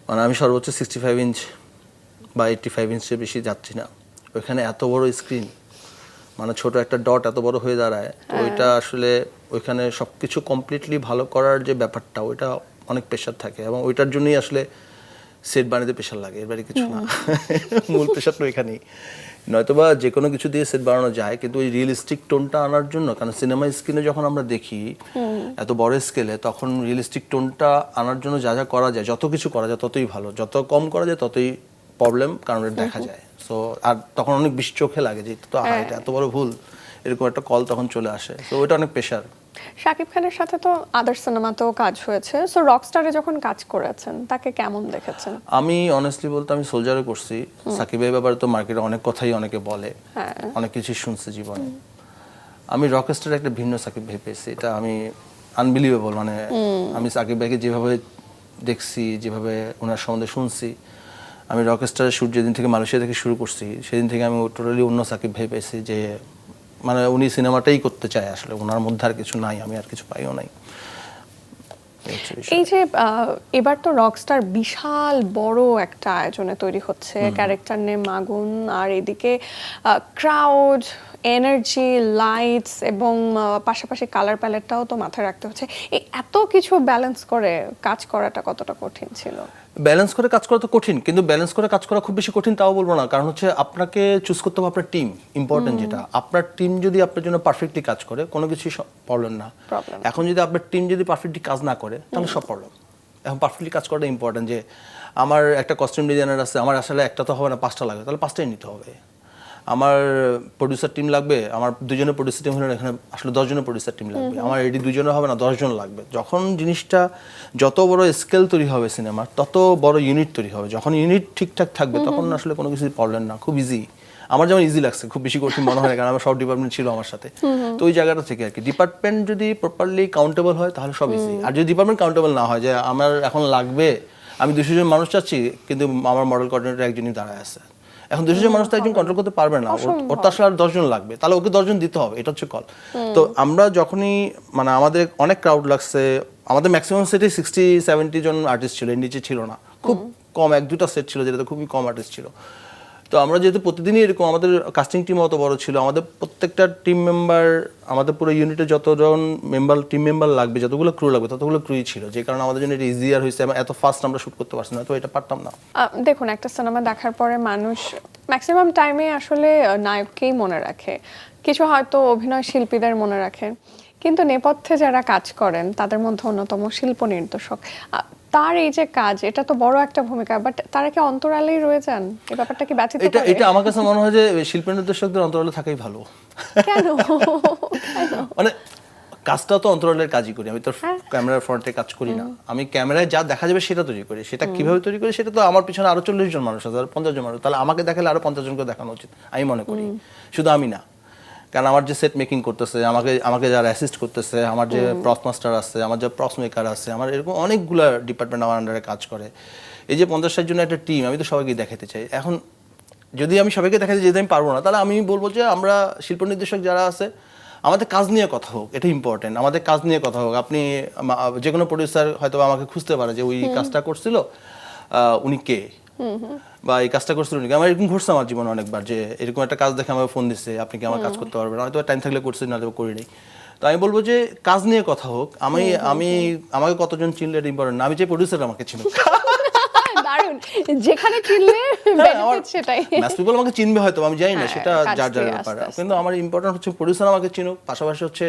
মানে আমি সর্বোচ্চ 65 ইঞ্চ বা 85 ইঞ্চের বেশি যাচ্ছি না। ওইখানে এত বড় স্ক্রিন, মানে ছোট একটা ডট এত বড় হয়ে দাঁড়ায়, তো ওইটা আসলে ওইখানে সবকিছু কমপ্লিটলি ভালো করার যে ব্যাপারটা, ওইটা অনেক প্রেশার থাকে, এবং ওইটার জন্যই আসলে সেট বানাতে প্রেশার লাগে, এর বাইরে কিছু না। মূল প্রেশারটা ওইখানেই। নয়তোবা যে কোনো কিছু দিয়ে সেট বানানো যায়, কিন্তু ওই রিয়েলিস্টিক টোনটা আনার জন্য, কারণ সিনেমা স্ক্রিনে যখন আমরা দেখি এত বড় স্কেলে, তখন রিয়েলিস্টিক টোনটা আনার জন্য যা যা করা যায়, যত কিছু করা যায় ততই ভালো, যত কম করা যায় ততই প্রবলেম, কারণ এটা দেখা যায়। সো আর তখন অনেক বেশি চোখে লাগে যে তো এটা এত বড় ভুল, এরকম একটা কল তখন চলে আসে। তো ওইটা অনেক প্রেশার। শাকিব খানের সাথে তো আদার সিনেমাতেও কাজ হয়েছে, সো রকস্টারে যখন কাজ করেছেন তাকে কেমন দেখেছেন? আমি অনেস্টলি বলতে আমি সোলজারে করছি। সাকিবের ব্যাপারে তো মার্কেটে অনেক কথাই অনেকে বলে, অনেক কিছুই শুনছি জীবনে। আমি রকস্টারে একটা ভিন্ন সাকিব ভাই পেয়েছি, এটা আমি আনবিলিভেবল। মানে আমি সাকিব ভাইকে যেভাবে দেখছি, যেভাবে ওনার সম্বন্ধে শুনছি, আমি রকস্টারের শুট যেদিন থেকে মালয়েশিয়া থেকে শুরু করছি, সেদিন থেকে আমি টোটালি অন্য সাকিব ভাই পেয়েছি, যে মানে উনি সিনেমাটাই করতে চায় আসলে, ওনার মধ্যে আর কিছু নাই, আমি আর কিছু পাইও নাই। এই যে এবার তো রকস্টার বিশাল বড় একটা আয়োজনে তৈরি হচ্ছে, ক্যারেক্টার নেম আগুন, আর এদিকে ক্রাউড, এনার্জি, লাইটস এবং পাশাপাশি কালার প্যালেটটাও তো মাথায় রাখতে হচ্ছে। এই এত কিছু ব্যালেন্স করে কাজ করাটা কতটা কঠিন ছিল? ব্যালেন্স করে কাজ করা তো কঠিন, কিন্তু ব্যালেন্স করে কাজ করা খুব বেশি কঠিন তাও বলবো না, কারণ হচ্ছে আপনাকে চুজ করতে হবে আপনার টিম। ইম্পর্টেন্ট যেটা, আপনার টিম যদি আপনার জন্য পারফেক্টলি কাজ করে, কোনো কিছুই প্রবলেম না। এখন যদি আপনার টিম যদি পারফেক্টলি কাজ না করে, তাহলে সব প্রবলেম। এখন পারফেক্টলি কাজ করাটা ইম্পর্টেন্ট। যে আমার একটা কস্টিউম ডিজাইনার আছে, আমার আসলে একটা তো হবে না, 5টা লাগবে, তাহলে 5টাই নিতে হবে। আমার প্রডিউসার টিম লাগবে, আমার 2জনের প্রডিউসার টিম হলে এখানে আসলে 10জনের প্রডিউসার টিম লাগবে। আমার এডি 2জনের হবে না, 10জন লাগবে। যখন জিনিসটা যত বড় স্কেল তৈরি হবে সিনেমার, তত বড় ইউনিট তৈরি হবে। যখন ইউনিট ঠিকঠাক থাকবে, তখন আসলে কোনো কিছুই প্রবলেম না, খুব ইজি। আমার যেমন ইজি লাগছে, খুব বেশি কঠিন মনে হয় না, কারণ আমার সব ডিপার্টমেন্ট ছিল আমার সাথে। তো ওই জায়গাটা থেকে আর কি, ডিপার্টমেন্ট যদি প্রপারলি কাউন্টেবল হয় তাহলে সব ইজি। আর যদি ডিপার্টমেন্ট কাউন্টেবল না হয়, যে আমার এখন লাগবে, আমি 200 জন মানুষ চাচ্ছি কিন্তু আমার মডেল কোঅর্ডিনেটর একজনই দাঁড়ায় আছে, এখন 200 জন মানুষ তো একজন কন্ট্রোল করতে পারবে না, ওর তো আসলে আর 10 জন লাগবে, তাহলে ওকে 10 জন দিতে হবে, এটা হচ্ছে কল। তো আমরা যখনই মানে আমাদের অনেক ক্রাউড লাগছে, আমাদের ম্যাক্সিমাম সেটে 60-70 জন আর্টিস্ট ছিল, এর নিচে ছিল না, খুব কম 1-2টা সেট ছিল যেটাতে খুবই কম আর্টিস্ট ছিল। তো আমরা যেহেতু প্রতিদিনই এরকম, আমাদের কাস্টিং টিম অত বড় ছিল, আমাদের প্রত্যেকটা টিম মেম্বার, আমাদের পুরো ইউনিটে যতজন টিম মেম্বার লাগবে, যতগুলো ক্রু লাগবে ততগুলো ক্রুই ছিল, যে কারণে আমাদের জন্য এটা ইজিয়ার হয়েছে, এবং এত ফাস্ট আমরা শুট করতে পারছি না, তো এটা পারতাম না। দেখুন, একটা সিনেমা দেখার পরে মানুষ ম্যাক্সিমাম টাইমে আসলে নায়ককেই মনে রাখে, কিছু হয়তো অভিনয় শিল্পীদের মনে রাখে, কিন্তু নেপথ্যে যারা কাজ করেন তাদের মধ্যে অন্যতম শিল্প নির্দেশক, তার এই যে কাজ, এটা তো বড় একটা ভূমিকা, বাট তারা কি অন্তরালেই রয়ে যান? এই ব্যাপারটা কি ব্যথিত করে? এটা আমার কাছে মনে হয় যে শিল্প নির্দেশকদের অন্তরালে থাকাই ভালো। কেন? মানে কাজটা তো অন্তরালের কাজই করি, আমি তো ক্যামেরার ফ্রন্টে কাজ করি না, আমি ক্যামেরায় যা দেখা যাবে সেটা তৈরি করি, সেটা কিভাবে তৈরি করি সেটা তো আমার পিছনে আরো 40 জন মানুষ আছে, 50 জন মানুষ, তাহলে আমাকে দেখালে আরো 50 জনকে দেখানো উচিত আমি মনে করি, শুধু আমি না। কারণ আমার যে সেট মেকিং করতেছে, আমাকে যারা অ্যাসিস্ট করতেছে, আমার যে প্রস মাস্টার আছে, আমার যে প্রস মেকার আছে, আমার এরকম অনেকগুলা ডিপার্টমেন্ট আমার আন্ডারে কাজ করে, এই যে 50-60 জনের একটা টিম, আমি তো সবাইকে দেখাতে চাই। এখন যদি আমি সবাইকে দেখাতে যেতে আমি পারবো না, তাহলে আমি বলবো যে আমরা শিল্প নির্দেশক যারা আছে, আমাদের কাজ নিয়ে কথা হোক, এটা ইম্পর্টেন্ট, আমাদের কাজ নিয়ে কথা হোক। আপনি যে কোনো প্রডিউসার হয়তো আমাকে খুঁজতে পারে যে ওই কাজটা করছিল উনি কে, বা এই কাজটা করছিল উনি কে। আমার এরকম ঘটছে আমার জীবনে অনেকবার, যে এরকম একটা কাজ দেখে আমাকে ফোন দিচ্ছে, আপনি কি আমার কাজ করতে পারবেন, হয়তো টাইম থাকলে করছি, না করি নাই। তো আমি বলবো যে কাজ নিয়ে কথা হোক, আমাকে কতজন চিনলে এটা ইম্পর্টেন্ট না, আমি যে প্রডিউসার আমাকে চিনুক। দারুণ, যেখানে চিনলে বেনিফিট সেটাই। ম্যাস পিপল আমাকে চিনবে হয়তো, আমি জানি না, সেটা যার যার ব্যাপার, কিন্তু আমার ইম্পর্টেন্ট হচ্ছে প্রডিউসার আমাকে চিনুক, পাশাপাশি হচ্ছে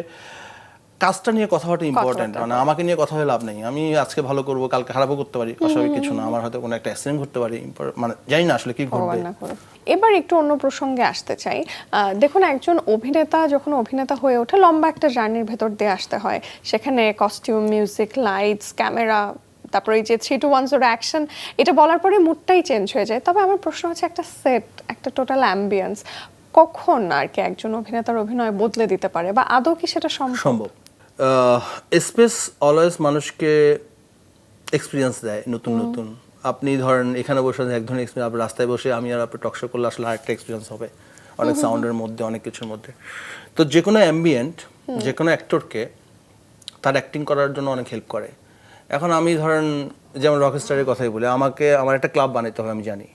কাজটা নিয়ে কথা হওয়াটা ইম্পর্টেন্ট। মানে আমাকে নিয়ে কথা হয়ে লাভ নেই, আমি আজকে ভালো করব, কালকে খারাপও করতে পারি, অস্বাভাবিক কিছু না, আমার হয়তো কোনো একটা অ্যাক্সিডেন্ট ঘটতে পারে, মানে জানি না আসলে কি ঘটবে। এবার একটু অন্য প্রসঙ্গে আসতে চাই। দেখুন, একজন অভিনেতা যখন অভিনেতা হয়ে ওঠে, লম্বা একটা জার্নির ভেতর দিয়ে আসতে হয়, সেখানে কস্টিউম, মিউজিক, লাইটস, ক্যামেরা, তারপরে এই যে 3-2-1-0 অ্যাকশন, এটা বলার পরে মুডটাই চেঞ্জ হয়ে যায়। তবে আমার প্রশ্ন হচ্ছে, একটা সেট, একটা টোটাল অ্যাম্বিয়েন্স কখন আর কি একজন অভিনেতার অভিনয় বদলে দিতে পারে, বা আদৌ কি সেটা সম্ভব? স্পেস অলওয়েজ মানুষকে এক্সপিরিয়েন্স দেয় নতুন নতুন। আপনি ধরেন এখানে বসে এক ধরনের এক্সপিরিয়েন্স, আপনি রাস্তায় বসে আমি আর আপনি টকশো করলে আসলে আরেকটা এক্সপিরিয়েন্স হবে, অনেক সাউন্ডের মধ্যে, অনেক কিছুর মধ্যে। তো যে কোনো অ্যাম্বিয়েন্ট, যে কোনো অ্যাক্টরকে তার অ্যাক্টিং করার জন্য অনেক হেল্প করে। এখন আমি ধরেন যেমন রকস্টারের কথাই বলি, আমার একটা ক্লাব বানাইতে হবে, আমি জানি।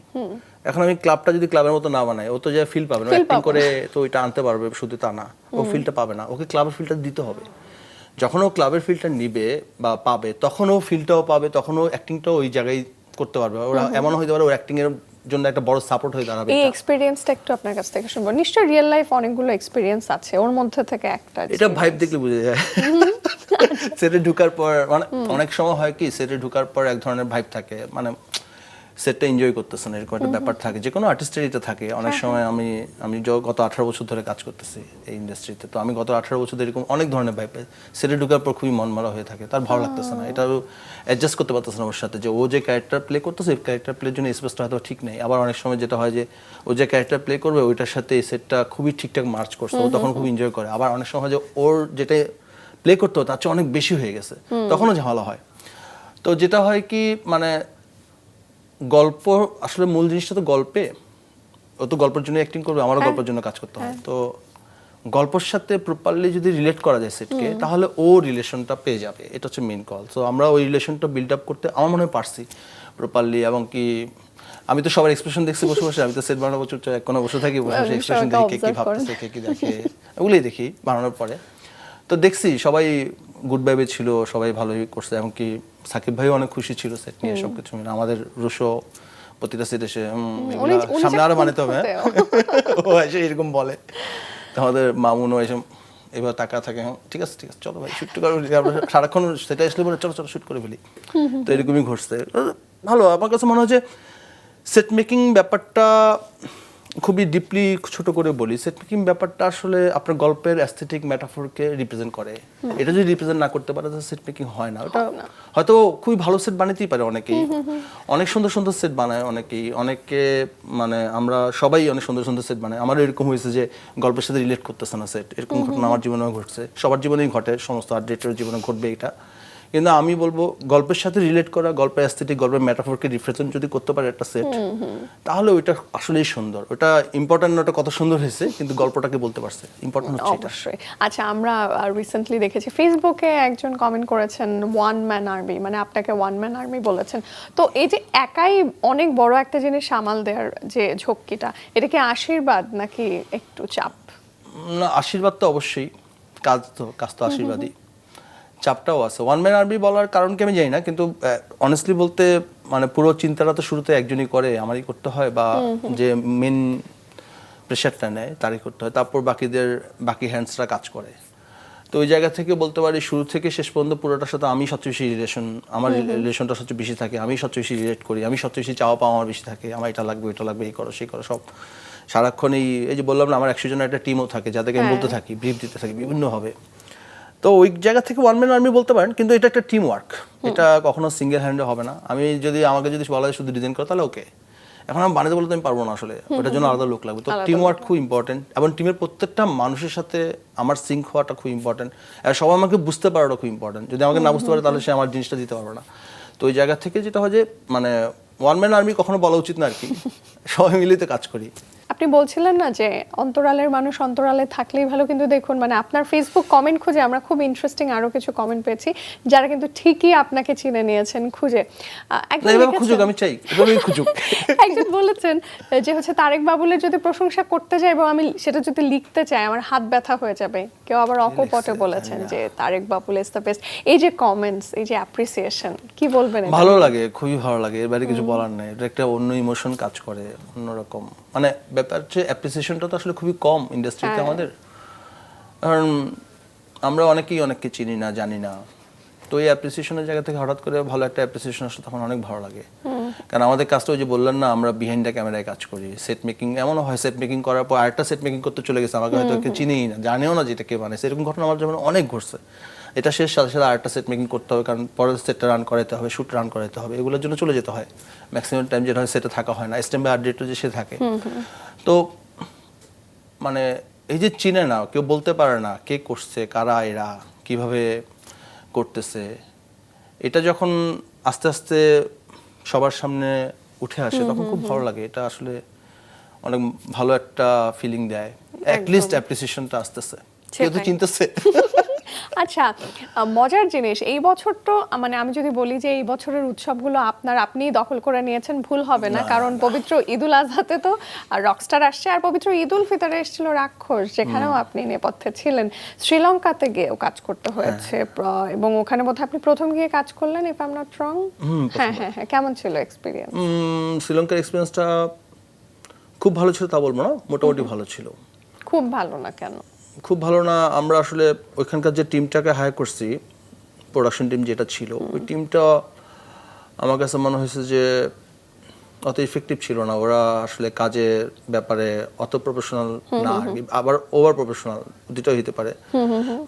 এখন আমি ক্লাবটা যদি ক্লাবের মতো না বানাই, ও তো যা ফিল পাবে না, অ্যাক্টিং করে তো ওইটা আনতে পারবে, শুধু তা না, ও ফিলটা পাবে না, ওকে ক্লাবের ফিলটা দিতে হবে। যখন ও ক্লাবের ফিলটা নিবে বা পাবে, তখন ও ফিলটাও পাবে, তখন ও অ্যাক্টিংটাও ওই জায়গায় করতে পারবে। ওরা এমন হইতে পারে ওর অ্যাক্টিং এর জন্য একটা বড় সাপোর্ট হয়ে দাঁড়াবে। এই এক্সপেরিয়েন্সটা একটু আপনার কাছ থেকে শুনবো। নিশ্চয়ই রিয়েল লাইফ অনেকগুলো এক্সপেরিয়েন্স আছে, ওর মধ্যে থেকে একটা। এটা ভাইব দেখলে বোঝা যায়। সেটে ঢোকার পর মানে অনেক সময় হয় কি, সেটে ঢোকার পর এক ধরনের ভাইব থাকে, মানে সেটটা এনজয় করতেছেন এরকম একটা ব্যাপার থাকে, যে কোনো আর্টিস্টের এটা থাকে। অনেক সময় আমি গত 18 বছর ধরে কাজ করতেছি এই ইন্ডাস্ট্রিতে, তো আমি গত 18 বছর ধরে এরকম অনেক ধরনের ভাইব পাই। সেটে ঢোকার পর খুবই মনমরা হয়ে থাকে, তার ভালো লাগতেছে না, এটা অ্যাডজাস্ট করতে পারতেছে না ওর সাথে, যে ও যে ক্যারেক্টার প্লে করতেছে, এই ক্যারেক্টার প্লের জন্য স্পেসটা হয়তো ঠিক নেই। আবার অনেক সময় যেটা হয় যে ও যে ক্যারেক্টার প্লে করবে ওইটার সাথে এই সেটটা খুবই ঠিকঠাক মার্চ করছে, ও তখন খুব এনজয় করে। আবার অনেক সময় যে ওর যেটা প্লে করতে তার চেয়ে অনেক বেশি হয়ে গেছে, তখনও ঝামেলা হয়। তো যেটা হয় কি, মানে গল্প আসলে মূল জিনিসটা তো গল্পে, ও তো গল্পের জন্য অ্যাক্টিং করবে, আমারও গল্পের জন্য কাজ করতে হয়। তো গল্পের সাথে প্রপারলি যদি রিলেট করা যায় সেটকে, তাহলে ও রিলেশনটা পেয়ে যাবে, এটা হচ্ছে মেইন কল। সো আমরা ওই রিলেশনটা বিল্ড আপ করতে আমার মনে হয় পারছি প্রপারলি। এবং কি আমি তো সবার এক্সপ্রেশন দেখছি বসে বসে, আমি তো সেট বানানোর বছর এক কোনো বসে থাকি, বসে বসে এক্সপ্রেশন দেখি, কে কি ভাবতেছে, কে কি দেখে, ওগুলোই দেখি বানানোর পরে। তো দেখছি সবাই গুড ভাইবে ছিল, সবাই ভালোই করছে। এমনকি সাকিব ভাইও অনেক খুশি ছিল সেট নিয়ে, সবকিছু মিলে। আমাদের রুশো প্রতিটা সেট এসে সামনে আরো বানাতে হবে, ও এসে এরকম বলে। তো আমাদের মামুনও এসে এবার তাকা থাকে, ঠিক আছে ঠিক আছে চলো ভাই শুট করো, সারাক্ষণ সেটা আসলে বলে চলো চলো শুট করে ফেলি। তো এরকমই ঘটছে, ভালো। আমার কাছে মনে হয় যে সেট মেকিং ব্যাপারটা খুবই ডিপলি ছোট করে বলি, সেট মেকিং ব্যাপারটা আসলে আপনার গল্পের অ্যাস্থেটিক মেটাফরকে রিপ্রেজেন্ট করে। এটা যদি রিপ্রেজেন্ট না করতে পারে তাহলে সেট মেকিং হয় না। ওটা হয়তো খুবই ভালো সেট বানাতেই পারে অনেকেই, অনেক সুন্দর সুন্দর সেট বানায় অনেকেই, অনেকে মানে আমরা সবাই অনেক সুন্দর সুন্দর সেট বানাই। আমারও এরকম হয়েছে যে গল্পের সাথে রিলেট করতেছে না সেট, এরকম ঘটনা আমার জীবনেও ঘটছে, সবার জীবনেই ঘটে, সমস্ত আর্ট ডিরেক্টরের জীবনে ঘটবে এটা। কিন্তু আমি বলবো গল্পের সাথে রিলেট করা, গল্পের অ্যাস্থেটিক, গল্পের মেটাফরকে রিপ্রেজেন্ট যদি করতে পারে একটা সেট, তাহলে ওইটা আসলেই সুন্দর। ওটা ইম্পর্টেন্ট না ওটা কত সুন্দর হয়েছে, কিন্তু গল্পটাকে বলতে পারছে, ইম্পর্টেন্ট হচ্ছে এটা। অবশ্যই। আচ্ছা, আমরা রিসেন্টলি দেখেছি ফেসবুকে একজন কমেন্ট করেছেন ওয়ান ম্যান আর্মি, মানে আপনাকে ওয়ান ম্যান আর্মি বলেছেন। তো এই যে একাই অনেক বড় একটা জিনিস সামাল দেওয়ার যে ঝক্কিটা, এটা কি আশীর্বাদ নাকি একটু চাপ? না, আশীর্বাদ তো অবশ্যই, কাজ তো আশীর্বাদই, চাপটাও আছে। ওয়ান ম্যান আর্মি বলার কারণ কি আমি জানি না, কিন্তু অনেস্টলি বলতে মানে পুরো চিন্তাটা তো শুরুতে একজনই করে, আমারই করতে হয়, বা যে মেন প্রেশারটা নেয় তারই করতে হয়, তারপর বাকি হ্যান্ডসরা কাজ করে। তো ওই জায়গা থেকে বলতে পারি শুরু থেকে শেষ পর্যন্ত পুরোটার সাথে আমি সবচেয়ে বেশি আমার রিলেশনটা সবচেয়ে বেশি থাকে, আমি সবচেয়ে বেশি রিলেট করি, আমি সবচেয়ে বেশি চাওয়া পাওয়া আমার বেশি থাকে, আমার এটা লাগবে ওইটা লাগবে, এই করো সেই করো, সব সারাক্ষণ এই যে বললাম না আমার 100 জনের একটা টিমও থাকে যাদেরকে আমি বলতে থাকি, ব্রিফ দিতে থাকি বিভিন্নভাবে। তো ওই জায়গা থেকে ওয়ান ম্যান আর্মি বলতে পারেন, কিন্তু এটা একটা টিম ওয়ার্ক, এটা কখনো সিঙ্গেল হ্যান্ডে হবে না। আমাকে যদি বলা হয় শুধু ডিজাইন করো তাহলে ওকে, এখন আমি বানাতে বলতে আমি পারবো না আসলে, ওটার জন্য আলাদা লোক লাগবে। তো টিম ওয়ার্ক খুব ইম্পর্টেন্ট, এবং টিমের প্রত্যেকটা মানুষের সাথে আমার সিঙ্ক হওয়াটা খুব ইম্পর্টেন্ট, আর সবাই আমাকে বুঝতে পারাটা খুব ইম্পর্টেন্ট। যদি আমাকে না বুঝতে পারে তাহলে সে আমার জিনিসটা দিতে পারবে না। তো ওই জায়গা থেকে যেটা হয় যে মানে ওয়ান ম্যান আর্মি কখনো বলা উচিত না আর কি, সবাই মিলিয়ে কাজ করি। আপনি বলছিলেন না যে অন্তরালের মানুষ অন্তরালে থাকলেই ভালো, কিন্তু দেখুন মানে আপনার ফেসবুক কমেন্ট খুঁজে আমরা খুব ইন্টারেস্টিং আরো কিছু কমেন্ট পেয়েছি যারা কিন্তু ঠিকই আপনাকে চিনে নিয়েছেন খুঁজে। খুঁজুক, আমি চাই এভাবেই খুঁজুক। একজন বলেছেন যে হচ্ছে তারেক বাবুলের যদি প্রশংসা করতে যাই এবং আমি সেটা যদি লিখতে চাই আমার হাত ব্যথা হয়ে যাবে। কেউ আবার অকপটে বলেছেন যে Tarek Babul is the best. এই যে কমেন্টস, এই যে অ্যাপ্রিসিয়েশন, কি বলবেন? ভালো লাগে, খুবই ভালো লাগে, এর বাইরে কিছু বলার নেই। এটা একটা অন্য ইমোশন কাজ করে, অন্যরকম মানে ব্যাপার হচ্ছে অ্যাপ্রিসিয়েশনটা তো আসলে খুবই কম ইন্ডাস্ট্রিতে আমাদের, কারণ আমরা অনেকেই অনেককে চিনি না, জানি না। তো এই অ্যাপ্রিসিয়েশনের জায়গা থেকে হঠাৎ করে ভালো একটা অ্যাপ্রিসিয়েশন আসলে তখন অনেক ভালো লাগে। কারণ আমাদের কাজটা ওই যে বললেন না, আমরা বিহাইন্ড দ্য ক্যামেরায় কাজ করি, সেট মেকিং এমনও হয় সেট মেকিং করার পর আরেকটা সেট মেকিং করতে চলে গেছে, আমাকে হয়তো কেউ চিনেই না, জানেও না যেটা কে বানাইছে। এরকম ঘটনা আমার যেমন অনেক ঘটছে। এটা শেষ সাথে সাথে আরেকটা সেট মেকিং করতে হবে, কারণ পরের সেটটা রান করাতে হবে, শ্যুট রান করাতে হবে, এগুলোর জন্য চলে যেতে হয়। ম্যাক্সিমাম টাইম যেটা হয় সেটা থাকা হয় না, স্ট্যাম্পে আর্ট ডিরেক্টর যে সে থাকে। তো মানে এই যে চিনে না, কেউ বলতে পারে না কে করছে, কারা এরা, কিভাবে করতেছে, এটা যখন আস্তে আস্তে সবার সামনে উঠে আসে তখন খুব ভালো লাগে। এটা আসলে অনেক ভালো একটা ফিলিং দেয়, অ্যাটলিস্ট অ্যাপ্রিসিয়েশনটা আসতেছে, কেউ তো চিনতেছে। আচ্ছা, মজার জিনিস এই বছর তো মানে আমি যদি বলি যে এই বছরের উৎসবগুলো আপনি দখল করে নিয়েছেন ভুল হবে না, কারণ পবিত্র ঈদুল আজহাতে তো রকস্টার আসছে, আর পবিত্র ঈদুল ফিতরে এসেছিল রাক্ষস, যেখানেও আপনি নেপথ্যে ছিলেন। শ্রীলঙ্কাতে গিয়েও কাজ করতে হয়েছে, এবং ওখানে বোধহয় আপনি প্রথম গিয়ে কাজ করলেন, if I am not wrong. হ্যাঁ হ্যাঁ হ্যাঁ, কেমন ছিল এক্সপিরিয়েন্স? শ্রীলঙ্কার এক্সপিরিয়েন্সটা খুব ভালো ছিল তা বলবো না, মোটামুটি ভালো ছিল। খুব ভালো না কেন? খুব ভালো না, আমরা আসলে ওইখানকার যে টিমটাকে হায়ার করছি, প্রোডাকশন টিম যেটা ছিল, ওই টিমটা আমার কাছে মনে হয়েছে যে অত ইফেক্টিভ ছিল না। ওরা আসলে কাজের ব্যাপারে অত প্রফেশনাল না, আবার ওভার প্রফেশনাল, দুটোই হতে পারে।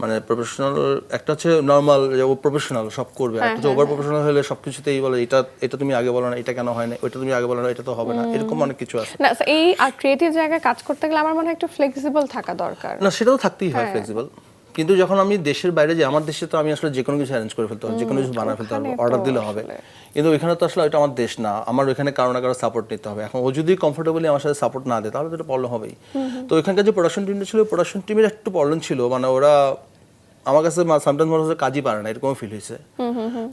মানে প্রফেশনাল একটা হচ্ছে নর্মাল, যে ও প্রফেশনাল সব করবে, একটা হচ্ছে ওভার প্রফেশনাল হলে সবকিছুতেই বলে এটা তুমি আগে বলো না, এটা কেন হয় না, ওইটা তুমি আগে বলো না, এটা তো হবে না, এরকম অনেক কিছু আছে। না, এই ক্রিয়েটিভ জায়গায় কাজ করতে গেলে আমার মনে হয় একটু ফ্লেক্সিবল থাকা দরকার। না, সেটাও থাকতেই হয় ফ্লেক্সিবল, কিন্তু যখন আমি দেশের বাইরে যাই, আমার দেশে তো আমি আসলে যে কোনো কিছু অ্যারেঞ্জ করে ফেলতে পারবো, যে কোনো কিছু বানায় ফেলতে পারবো, অর্ডার দিলে হবে। কিন্তু ওইখানে তো আসলে ওইটা আমার দেশ না, আমার ওইখানে কারো না কারো সাপোর্ট নিতে হবে। এখন ও যদি কমফোর্টেবলি আমার সাথে সাপোর্ট না দেয় তাহলে তো এটা প্রবলেম হবেই। তো ওইখানকার যে প্রোডাকশন টিমটা ছিল, প্রোডাকশন টিমের একটু প্রবলেম ছিল, মানে ওরা আমার কাছে সামটাইমস মনে হচ্ছে কাজই পারে না, এরকম ফিল হয়েছে।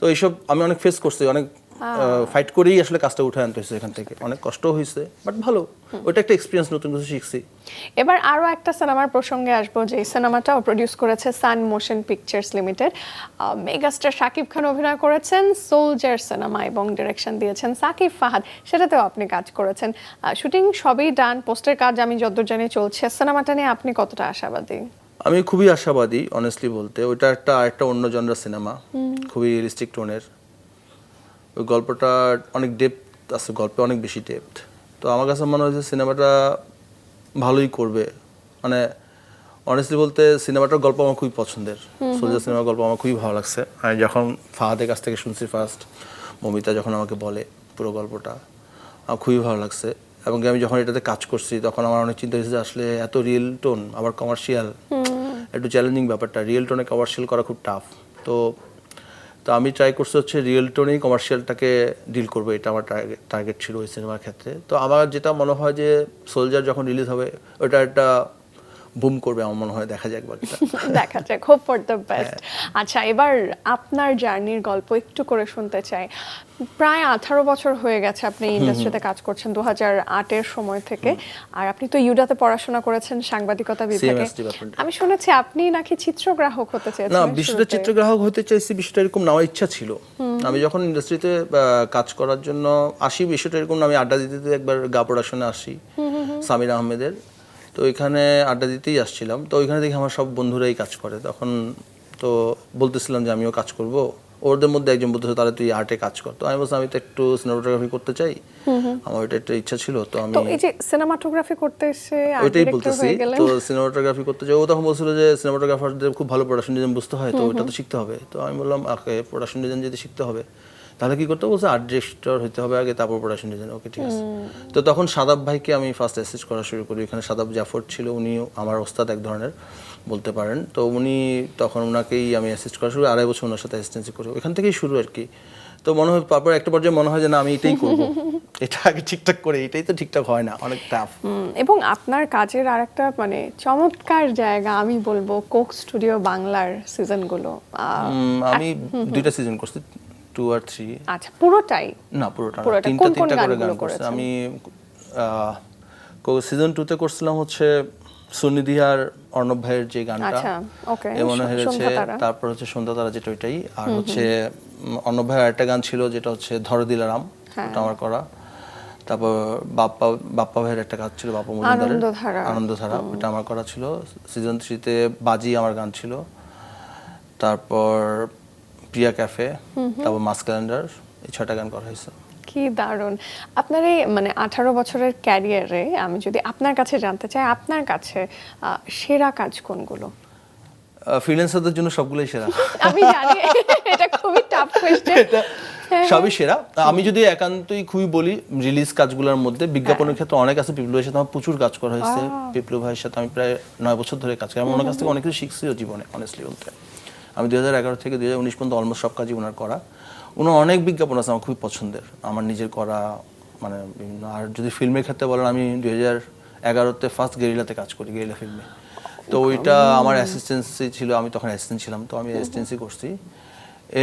তো এইসব আমি অনেক ফেস করছি, অনেক ফাইট করেই আসলে কাজটা উঠে আনতে হয়েছে এখান থেকে, অনেক কষ্ট হয়েছে, বাট ভালো, ওইটা একটা এক্সপিরিয়েন্স, নতুন কিছু শিখছি। এবার আরো একটা সিনেমার প্রসঙ্গে আসবো, যে সিনেমাটাও প্রডিউস করেছে Sun Motion Pictures Limited. Megastar Shakib Khan অভিনয় করেছেন সোলজার সিনেমা, এবং ডিরেকশন দিয়েছেন সাকিব ফাহাদ, সেটাতেও আপনি কাজ করেছেন। শুটিং সবই ডান, পোস্টের কাজ আমি যতদূর জানি চলছে। সিনেমাটা নিয়ে আপনি কতটা আশাবাদী? আমি খুবই আশাবাদী, অনেস্টলি বলতে। ওইটা একটা অন্য জনরার সিনেমা, খুবই রিয়েলিস্টিক টোনের। ওই গল্পটা অনেক ডেপথ আছে, গল্পে অনেক বেশি ডেপথ। তো আমার কাছে মনে হয়েছে সিনেমাটা ভালোই করবে, মানে অনেস্টলি বলতে সিনেমাটার গল্প আমার খুবই পছন্দের। সোলজার সিনেমার গল্প আমার খুবই ভালো লাগছে। আমি যখন ফাহাদের কাছ থেকে শুনছি ফার্স্ট, মমিতা যখন আমাকে বলে পুরো গল্পটা, আমার খুবই ভালো লাগছে। এবং আমি যখন এটাতে কাজ করছি তখন আমার অনেক চিন্তা হয়েছে যে আসলে এত রিয়েল টোন আবার কমার্শিয়াল, একটু চ্যালেঞ্জিং ব্যাপারটা। রিয়েল টোনে কমার্শিয়াল করা খুব টাফ। তো আমি ট্রাই করছি হচ্ছে রিয়েল টোনেই কমার্শিয়ালটাকে ডিল করবো, এটা আমার টার্গেট ছিল ওই সিনেমার ক্ষেত্রে। তো আমার যেটা মনে হয় যে সোলজার যখন রিলিজ হবে ওটা একটা বুম করবে আমার মনে হয়, দেখা যাক বাকিটা। দেখা যাক, হোপ ফর দ্য বেস্ট। আচ্ছা, এবার আপনার জার্নির গল্প একটু করে শুনতে চাই। প্রায় 18 বছর হয়ে গেছে আপনি ইন্ডাস্ট্রিতে কাজ করছেন, 2008-এর সময় থেকে। আর আপনি তো ইউডাতে পড়াশোনা করেছেন সাংবাদিকতা বিভাগে। CMS department। আমি শুনেছি আপনি নাকি চিত্রগ্রাহক হতে না, চেয়েছেন বিষয়টা চিত্রগ্রাহক হতে চাইছি, বিষয়টা এরকম নেওয়ার ইচ্ছা ছিল। আমি যখন ইন্ডাস্ট্রিতে কাজ করার জন্য আসি, বিষয়টা এরকম না, আমি আড্ডা দিতে একবার গা প্রোডাকশনে আসি সামির আহমেদের, তো ওইখানে আড্ডা দিতেই আসছিলাম। তো ওইখানে দেখি আমার সব বন্ধুরাই কাজ করে, তখন তো বলতেছিলাম যে আমিও কাজ করব। ওদের মধ্যে একজন বলতেছে তাহলে তুই আর্টে কাজ কর। তো আমি বলছিলাম আমি তো একটু সিনেমাটোগ্রাফি করতে চাই, আমার এটা একটা ইচ্ছা ছিল। তো আমি তো এই যে সিনেমাটোগ্রাফি করতে এসে আর্ট ওইটাই ডিরেক্টর বলতেছি, হয়ে গেলেন। তো সিনেমাটোগ্রাফি করতে যাই। ও তখন বলছিল যে সিনেমাটোগ্রাফারদের খুব ভালো প্রোডাকশন ডিজাইন বুঝতে হয়, তো ওটা তো শিখতে হবে। তো আমি বললাম ওকে, প্রোডাকশন ডিজাইন যদি শিখতে হবে তাহলে কি করতে হবে? বলছে আর্ট ডিরেক্টর হতে হবে আগে, তারপর প্রোডাকশন ডিজাইন। ওকে, ঠিক আছে। তো তখন সাদাব ভাইকে আমি ফার্স্ট অ্যাসিস্ট করা শুরু করি। এখানে সাদাব জাফর ছিল, উনি আমার ওস্তাদ এক ধরনের বলতে পারেন। তো উনি তখন ওনাকেই আমি অ্যাসিস্ট করা শুরু, 2.5 বছর ওনার সাথে অ্যাসিস্ট্যান্সি করি, ওখান থেকেই শুরু আর কি। তো মনে হয় তারপর একটা পর্যায়ে মনে হয় যে না আমি এটাই করবো, এটা আগে ঠিকঠাক করে, এটাই তো ঠিকঠাক হয় না, অনেক টাফ। এবং আপনার কাজের আরেকটা মানে চমৎকার জায়গা আমি বলবো কোক স্টুডিও বাংলার সিজনগুলো। আমি 2টা সিজন করছি, 2 আর 3। আচ্ছা, পুরোটাই? না, পুরোটা না, পুরোটা। 3টা কোন কোন 3টা করে গানগুলো গান করছি করেছেন? আমি। সিজন 2 তে করছিলাম হচ্ছে সুনিধি আর অর্ণব ভাইয়ের যে গানটা, আচ্ছা, ওকে, এ মনে হয়েছে। সন্ধ্যা তারা। তারপর হচ্ছে সন্ধ্যা তারা, যেটা ওইটাই। আর হচ্ছে অর্ণব ভাইয়ের আরেকটা গান ছিল যেটা হচ্ছে ধর দিলারাম, ওটা আমার করা। তারপর বাপ্পা ভাইয়ের একটা কাজ ছিল, বাপ্পা মজুমদারের আনন্দধারা, ওটা আমার করা ছিল। সিজন 3 তে বাজি আমার গান ছিল। তারপর প্রিয়া ক্যাফে, তারপর মাস ক্যালেন্ডার, এই 6টা গান করা হয়েছে। কি দারুণ! আপনার এই মানে 18 বছরের ক্যারিয়ারে আমি যদি আপনার কাছে জানতে চাই, আপনার কাছে সেরা কাজ কোনগুলো? ফ্রিল্যান্সারদের জন্য সবগুলোই সেরা। আমি জানি এটা খুবই টাফ কোয়েশ্চেন। সবই সেরা। আমি যদি একান্তই খুবই বলি, রিলিজ কাজগুলোর মধ্যে বিজ্ঞাপনের ক্ষেত্রে অনেক আছে। পিপলু ভাইয়ের সাথে আমার প্রচুর কাজ করা হয়েছে। পিপলু ভাইয়ের সাথে আমি প্রায় 9 বছর ধরে কাজ করি। আমি ওনার কাছ থেকে অনেক কিছু শিখছিও জীবনে, অনেস্টলি বলতে। আমি 2011 থেকে 2019 পর্যন্ত অলমোস্ট সব কাজই ওনার করা। ওনার অনেক বিজ্ঞাপন আছে আমার খুবই পছন্দের, আমার নিজের করা, মানে বিভিন্ন। আর যদি ফিল্মের ক্ষেত্রে বলেন, আমি 2011-তে ফার্স্ট গেরিলাতে কাজ করি, গেরিলা ফিল্মে। তো ওইটা আমার অ্যাসিস্ট্যান্সি ছিল, আমি তখন অ্যাসিস্ট্যান্ট ছিলাম, তো আমি অ্যাসিস্ট্যান্সি করছি।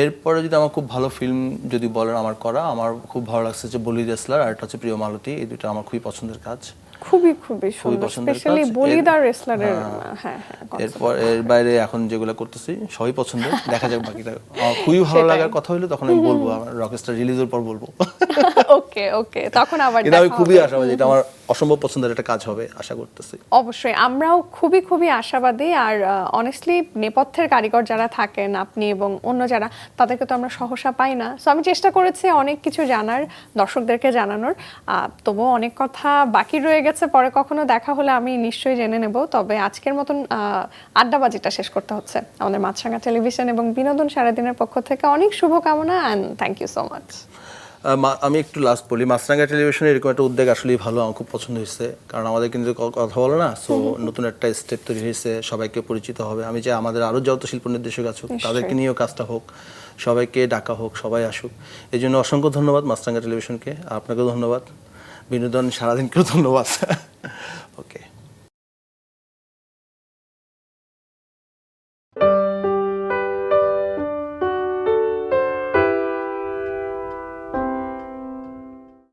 এরপরে যদি আমার খুব ভালো ফিল্ম যদি বলেন আমার করা, আমার খুব ভালো লাগছে যে বলি রেসলার, আর একটা হচ্ছে প্রিয় মালতী। এই দুটো আমার খুবই পছন্দের কাজ, খুবই সুন্দর, পছন্দের স্পেশালি কাজ। বলিদার রেসলারের। হ্যাঁ, এরপর এর বাইরে এখন যেগুলো করতেছি সবই পছন্দের, দেখা যাক বাকিটা। আমার খুবই ভালো লাগার কথা হইলো তখন আমি বলবো, আমার রকস্টার রিলিজের পর বলবো। ওকে, ওকে, তখন আবার কিন্তু আমি দেখা খুবই হবে। আশাবাদী, এটা আমার অসম্ভব পছন্দের একটা কাজ হবে, আশা করতেছি। অবশ্যই আমরাও খুবই আশাবাদী। আর অনেস্টলি নেপথ্যের কারিগর যারা থাকেন, আপনি এবং অন্য যারা, তাদেরকে তো আমরা সহসা পাই না। সো আমি চেষ্টা করেছি অনেক কিছু জানার, দর্শকদেরকে জানানোর। তবুও অনেক কথা বাকি রয়ে গেছে, পরে কখনো দেখা হলে আমি নিশ্চয়ই জেনে নেব। তবে আজকের মতন আড্ডাবাজিটা শেষ করতে হচ্ছে। আমাদের মাছরাঙা টেলিভিশন এবং বিনোদন সারাদিনের পক্ষ থেকে অনেক শুভকামনা and thank you so much. আমি একটু লাস্ট বলি, মাছরাঙা টেলিভিশনে এরকম একটা উদ্যোগ আসলেই ভালো, আমার খুব পছন্দ হয়েছে। কারণ আমাদের কিন্তু কথা বলে না, সো নতুন একটা স্টেপ তৈরি হয়েছে, সবাইকে পরিচিত হবে। আমি চাই আমাদের আরও যত শিল্প নির্দেশক আছে তাদেরকে নিয়েও কাজটা হোক, সবাইকে ডাকা হোক, সবাই আসুক। এই জন্য অসংখ্য ধন্যবাদ মাছরাঙা টেলিভিশনকে, আপনাকেও ধন্যবাদ, বিনোদন সারাদিনকেও ধন্যবাদ।